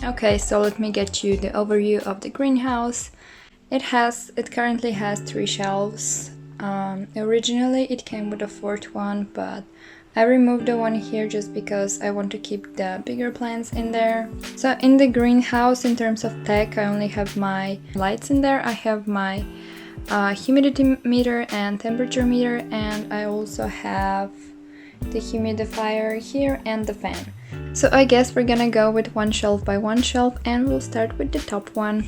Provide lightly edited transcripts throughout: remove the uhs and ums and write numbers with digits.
Okay, so let me get you the overview of the greenhouse. It currently has 3 shelves. Originally it came with a 4th one, but I removed the one here just because I want to keep the bigger plants in there. So in the greenhouse, in terms of tech, I only have my lights in there. I have my humidity meter and temperature meter, and I also have the humidifier here and the fan. So I guess we're gonna go with one shelf by one shelf, and we'll start with the top one.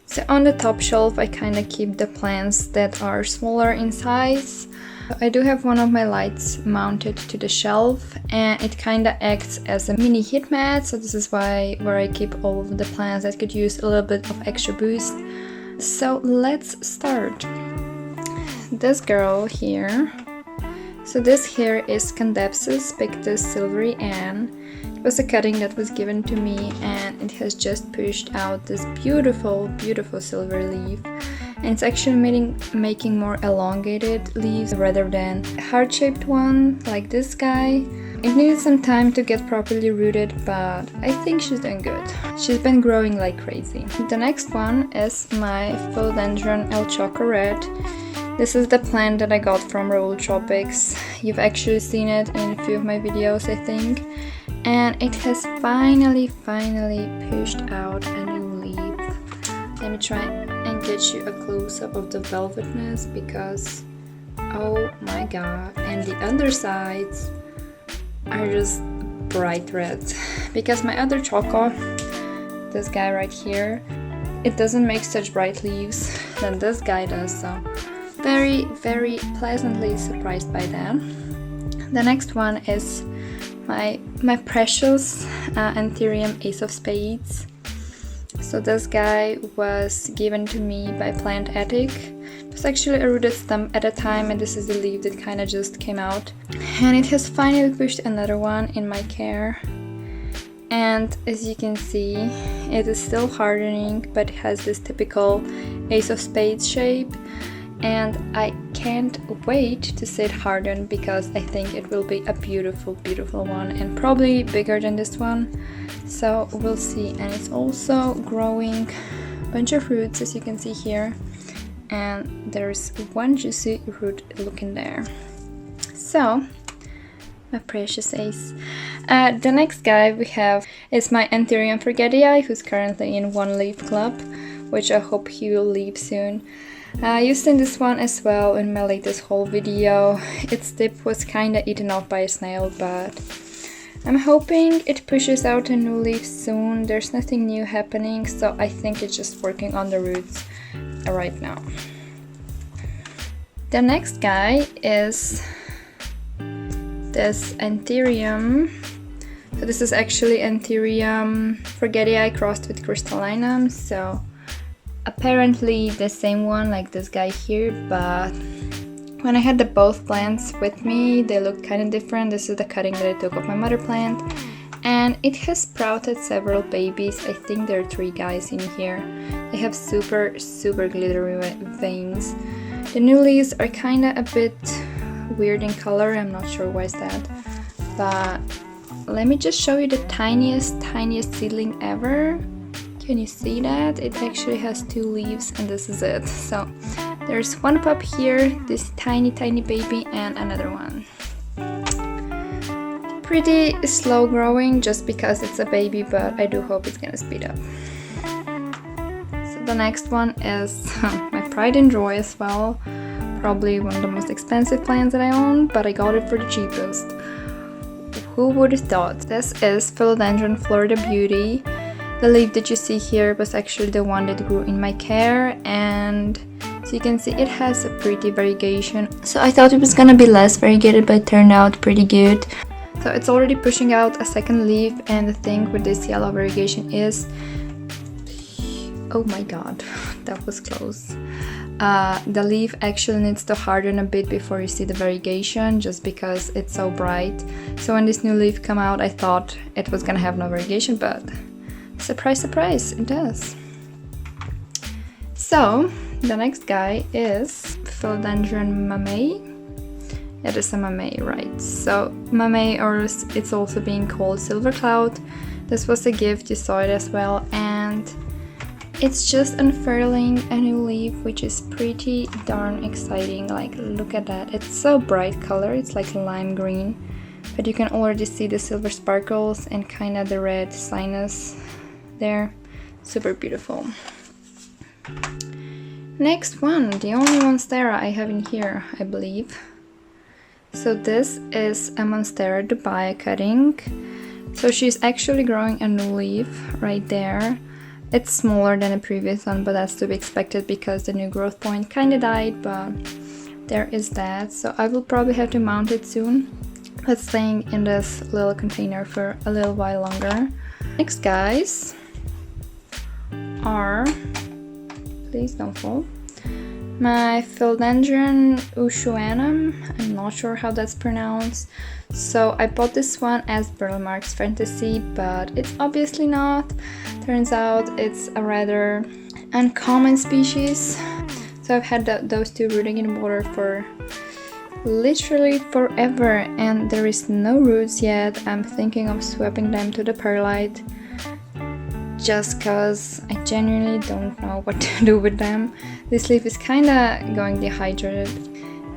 So on the top shelf I kind of keep the plants that are smaller in size. I do have one of my lights mounted to the shelf, and it kind of acts as a mini heat mat, so this is where I keep all of the plants that could use a little bit of extra boost. So let's start. This girl here. So this here is Candapsus pictus silvery Ann. It was a cutting that was given to me, and it has just pushed out this beautiful, beautiful silver leaf. And it's actually making more elongated leaves rather than a heart-shaped one like this guy. It needed some time to get properly rooted, but I think she's doing good. She's been growing like crazy. The next one is my Philodendron El Choco Red. This is the plant that I got from Raoul Tropics. You've actually seen it in a few of my videos, I think. And it has finally pushed out a new leaf. Let me try and get you a close-up of the velvetness, because oh my god. And the undersides are just bright red. Because my other choco, this guy right here, it doesn't make such bright leaves than this guy does, so very pleasantly surprised by that. The next one is my precious Anthurium Ace of Spades. So this guy was given to me by Plant Attic. It was actually a rooted stem at a time, and this is the leaf that kind of just came out. And it has finally pushed another one in my care. And as you can see, it is still hardening, but it has this typical Ace of Spades shape. And I can't wait to see it harden, because I think it will be a beautiful, beautiful one, and probably bigger than this one. So we'll see. And it's also growing a bunch of roots, as you can see here. And there's one juicy root looking there. So, my precious ace. The next guy we have is my Anthurium Forgetii, who's currently in One Leaf Club, which I hope he will leave soon. You've seen this one as well in my latest haul video. Its tip was kinda eaten off by a snail, but I'm hoping it pushes out a new leaf soon. There's nothing new happening, so I think it's just working on the roots right now. The next guy is this Anthurium. So this is actually Anthurium Forgetii crossed with Crystallinum, so apparently the same one like this guy here, but when I had the both plants with me, they looked kind of different. This is the cutting that I took of my mother plant, and it has sprouted several babies. I think there are 3 guys in here. They have super glittery veins. The new leaves are kind of a bit weird in color. I'm not sure why is that, but let me just show you the tiniest seedling ever. Can you see that? It actually has 2 leaves, and this is it. So there's one pup here, this tiny baby, and another one. Pretty slow growing just because it's a baby, but I do hope it's gonna speed up. So the next one is my pride and joy as well. Probably one of the most expensive plants that I own, but I got it for the cheapest. Who would have thought? This is Philodendron Florida Beauty. The leaf that you see here was actually the one that grew in my care, and so you can see it has a pretty variegation. So I thought it was gonna be less variegated, but it turned out pretty good. So it's already pushing out a second leaf, and the thing with this yellow variegation is, oh my god, that was close. The leaf actually needs to harden a bit before you see the variegation, just because it's so bright. So when this new leaf came out, I thought it was gonna have no variegation, but surprise, it does. So the next guy is Philodendron Mamey. It is a Mamey, right? So Mamey, or it's also being called Silver Cloud. This was a gift, you saw it as well, and it's just unfurling a new leaf, which is pretty darn exciting. Like, look at that. It's so bright color, it's like lime green, but you can already see the silver sparkles and kind of the red sinus there. Super beautiful. Next one, the only monstera I have in here, I believe. So this is a monstera Dubai cutting. So she's actually growing a new leaf right there. It's smaller than the previous one, but that's to be expected because the new growth point kind of died, but there is that. So I will probably have to mount it soon. It's staying in this little container for a little while longer. Next, guys, are, please don't fall, my Philodendron Ushuanum. I'm not sure how that's pronounced. So I bought this one as Burle Marx Fantasy, but it's obviously not. Turns out it's a rather uncommon species. So I've had those two rooting in water for literally forever, and there is no roots yet. I'm thinking of swapping them to the perlite, just cause I genuinely don't know what to do with them. This leaf is kinda going dehydrated.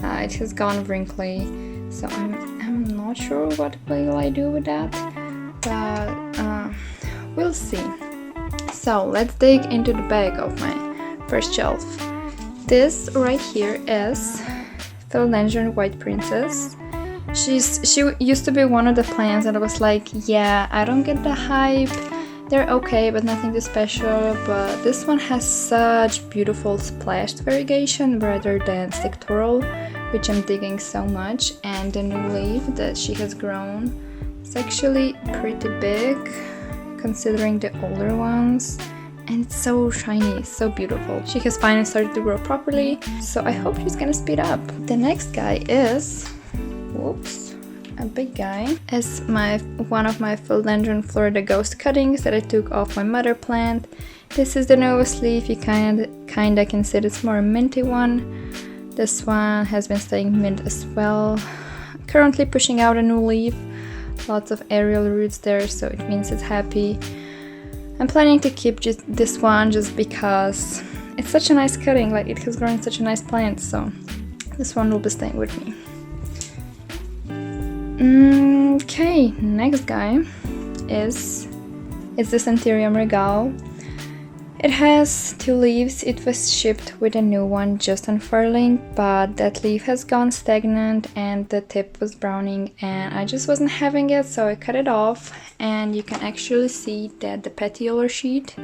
It has gone wrinkly, so I'm not sure what will I do with that, but we'll see. So let's dig into the back of my first shelf. This right here is Philodendron White Princess. She used to be one of the plants that I was like, yeah, I don't get the hype. They're okay, but nothing too special. But this one has such beautiful splashed variegation rather than sectoral, which I'm digging so much. And the new leaf that she has grown is actually pretty big considering the older ones, and it's so shiny, so beautiful. She has finally started to grow properly, so I hope she's gonna speed up. The next guy is, whoops, a big guy, is one of my Philodendron Florida Ghost cuttings that I took off my mother plant. This is the newest leaf. You kinda can see it's more a minty one. This one has been staying mint as well. Currently pushing out a new leaf. Lots of aerial roots there, so it means it's happy. I'm planning to keep just this one just because it's such a nice cutting, like it has grown such a nice plant, so this one will be staying with me. Okay, next guy is the Centurium Regal. It has 2 leaves. It was shipped with a new one just unfurling, but that leaf has gone stagnant and the tip was browning and I just wasn't having it, so I cut it off, and you can actually see that the petiolar sheet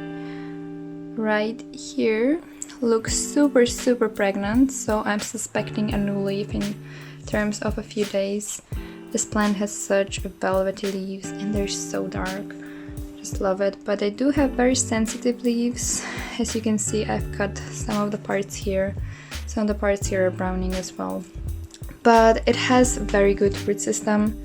right here looks super pregnant, so I'm suspecting a new leaf in terms of a few days. This plant has such velvety leaves and they're so dark. Just love it, but they do have very sensitive leaves. As you can see, I've cut some of the parts here. Some of the parts here are browning as well. But it has very good root system,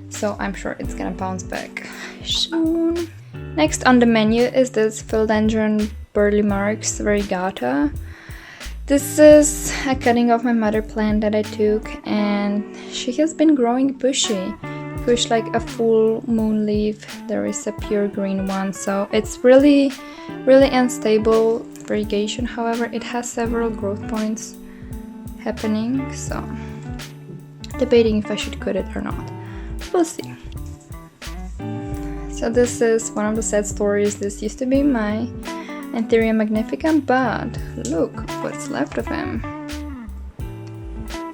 so I'm sure it's gonna bounce back soon. Next on the menu is this Philodendron Burle Marx Variegata. This is a cutting of my mother plant that I took, and she has been growing bushy. Push like a full moon leaf. There is a pure green one, so it's really unstable variegation. However, it has several growth points happening, so debating if I should cut it or not. We'll see. So this is one of the sad stories. This used to be my Anthurium magnificum, but look what's left of him.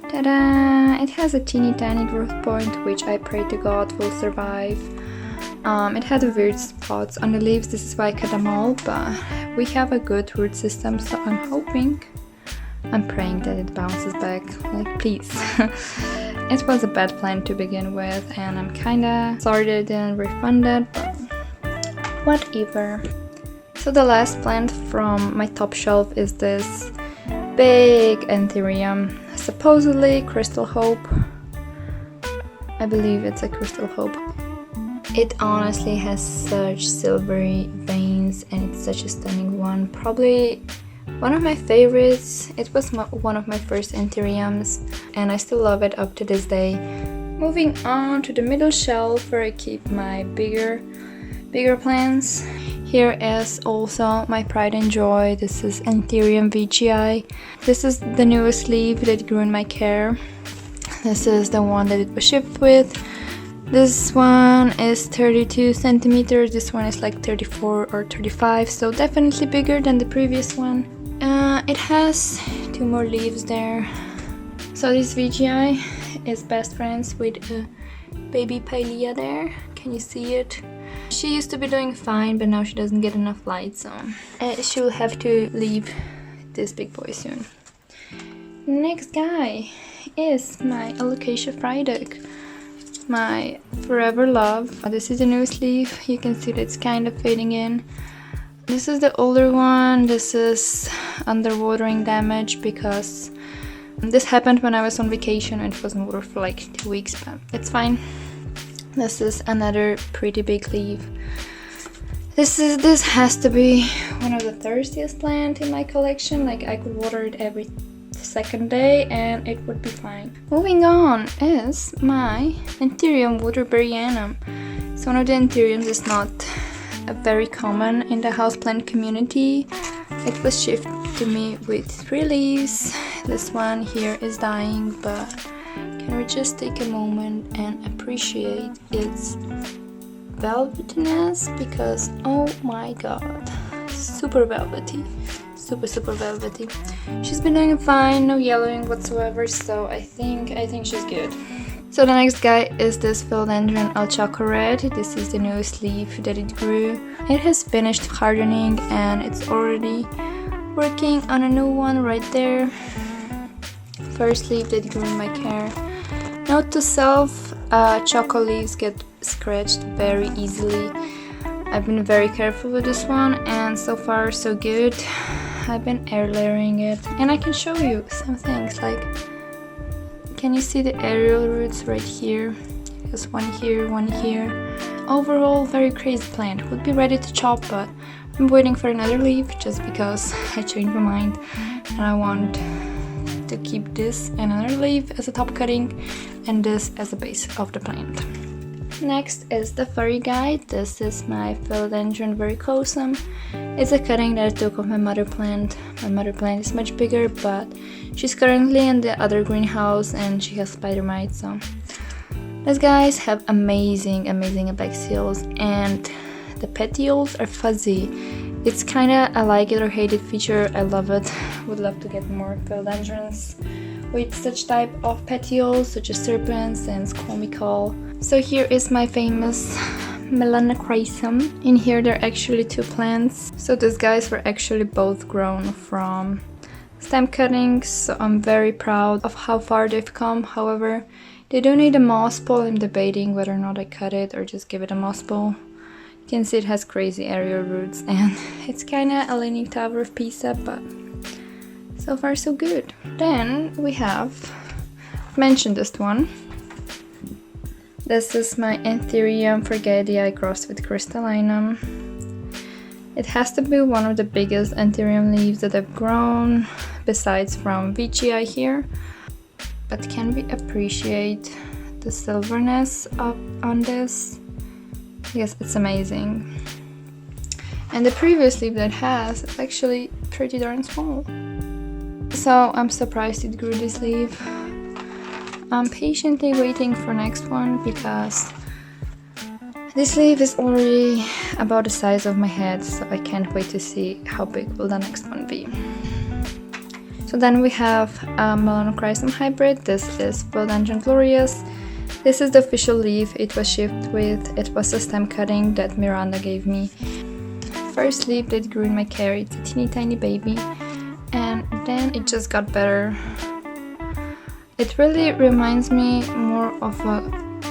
Ta-da! It has a teeny tiny growth point, which I pray to God will survive. It had weird spots on the leaves, this is why I cut them all, but we have a good root system, so I'm praying that it bounces back, like please. It was a bad plant to begin with, and I'm kinda sorry that I didn't refund it, but whatever. So the last plant from my top shelf is this big Anthurium, supposedly Crystal Hope. I believe it's a Crystal Hope. It honestly has such silvery veins and it's such a stunning one. Probably one of my favorites. It was one of my first Anthuriums and I still love it up to this day. Moving on to the middle shelf where I keep my bigger bigger plants. Here is also my pride and joy. This is Anthurium VGI. This is the newest leaf that grew in my care. This is the one that it was shipped with. This one is 32 centimeters. This one is like 34 or 35, so definitely bigger than the previous one. It has 2 more leaves there. So this VGI is best friends with a baby Pilea there. Can you see it? She used to be doing fine, but now she doesn't get enough light, so she will have to leave this big boy soon. Next guy is my Alocasia Frydek, my forever love. This is the newest leaf. You can see that it's kind of fading in. This is the older one. This is underwatering damage because this happened when I was on vacation and it wasn't watered for like 2 weeks, but it's fine. This is another pretty big leaf. This has to be one of the thirstiest plants in my collection. Like I could water it every second day and it would be fine. Moving on is my Anthurium waterberryanum. So one of the Anthuriums is not very common in the houseplant community. It was shipped to me with 3 leaves. This one here is dying, but can we just take a moment and appreciate its velvetiness, because oh my god, super velvety, super velvety. She's been doing fine, no yellowing whatsoever, so I think she's good. So the next guy is this Philodendron Alchoco Red. This is the newest leaf that it grew. It has finished hardening and it's already working on a new one right there. First leaf that grew in my care. Note to self, choco leaves get scratched very easily. I've been very careful with this one and so far so good. I've been air layering it and I can show you some things, like can you see the aerial roots right here? There's one here, one here. Overall very crazy plant. Would be ready to chop, but I'm waiting for another leaf just because I changed my mind and I want to keep this and another leaf as a top cutting and this as a base of the plant. Next is the furry guy. This is my Philodendron verrucosum. It's a cutting that I took off my mother plant. My mother plant is much bigger, but she's currently in the other greenhouse and she has spider mites, so these guys have amazing abaxials and the petioles are fuzzy. It's kinda a like it or hate it feature. I love it. Would love to get more philodendrons with such type of petioles, such as serpents and squamical. So here is my famous melanochrysum. In here there are actually 2 plants. So these guys were actually both grown from stem cuttings, so I'm very proud of how far they've come. However, they do need a moss pole. I'm debating whether or not I cut it or just give it a moss pole. You can see it has crazy aerial roots and it's kinda a leaning tower of Pisa, but so far so good. Then we have mentioned this one. This is my Anthurium Fregetii crossed with crystallinum. It has to be one of the biggest Anthurium leaves that I've grown, besides from VGI here. But can we appreciate the silverness on this? Yes, it's amazing. And the previous leaf that it has is actually pretty darn small. So I'm surprised it grew this leaf. I'm patiently waiting for next one because this leaf is already about the size of my head, so I can't wait to see how big will the next one be. So then we have a melanochrysum hybrid. This is Philodendron glorious. This is the official leaf it was shipped with. It was a stem cutting that Miranda gave me. First leaf that grew in my care. It's a teeny tiny baby and then it just got better. It really reminds me more of a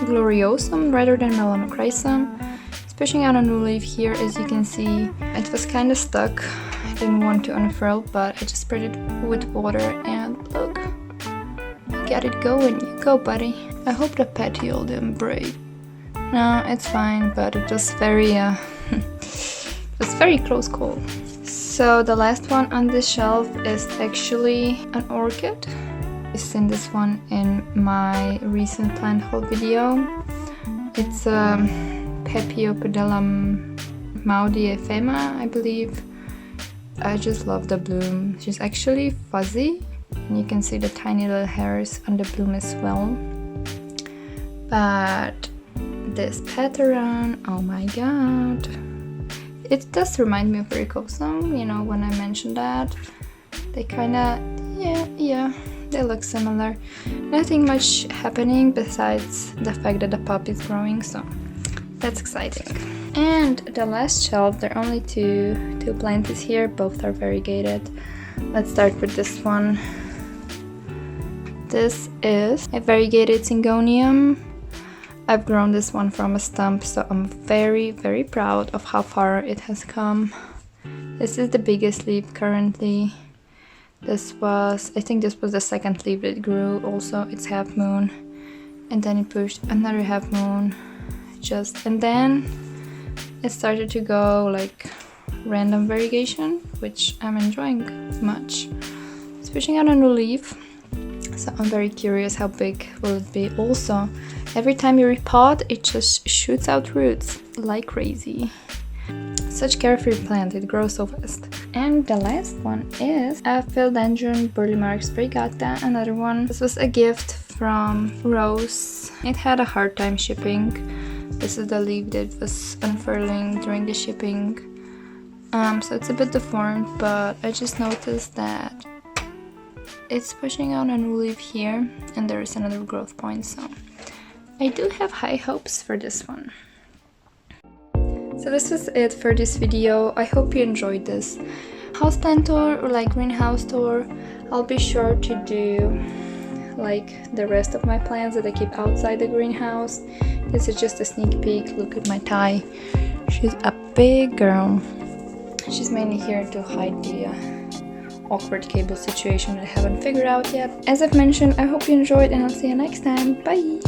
gloriosum rather than melanochrysum. It's pushing out a new leaf here, as you can see. It was kind of stuck. I didn't want to unfurl, but I just sprayed it with water and look, you got it going. You go, buddy. I hope the petiole didn't break. No, it's fine, but it was very close call. So the last one on this shelf is actually an orchid. I've seen this one in my recent plant haul video. It's a Capiopedilum maudiefema, I believe. I just love the bloom. She's actually fuzzy, and you can see the tiny little hairs on the bloom as well. But this pattern, oh my god, it does remind me of varicosum, you know, when I mentioned that. They kinda, yeah, they look similar. Nothing much happening besides the fact that the pop is growing, so that's exciting. And the last shelf, there are only two plants here, both are variegated. Let's start with this one. This is a variegated syngonium. I've grown this one from a stump, so I'm very, very proud of how far it has come. This is the biggest leaf currently. I think this was the second leaf that grew. Also, it's half moon, and then it pushed another half moon, and then it started to go like random variegation, which I'm enjoying much. It's pushing out a new leaf, so I'm very curious how big will it be. Also, every time you repot, it just shoots out roots like crazy. Such carefree plant, it grows so fast. And the last one is a Philodendron Burlemarx variegata, another one. This was a gift from Rose. It had a hard time shipping. This is the leaf that was unfurling during the shipping. So it's a bit deformed, but I just noticed that it's pushing out a new leaf here, and there is another growth point, so I do have high hopes for this one. So this was it for this video. I hope you enjoyed this houseplant tour or like greenhouse tour. I'll be sure to do like the rest of my plants that I keep outside the greenhouse. This is just a sneak peek. Look at my Thai. She's a big girl. She's mainly here to hide the awkward cable situation that I haven't figured out yet. As I've mentioned, I hope you enjoyed, and I'll see you next time. Bye!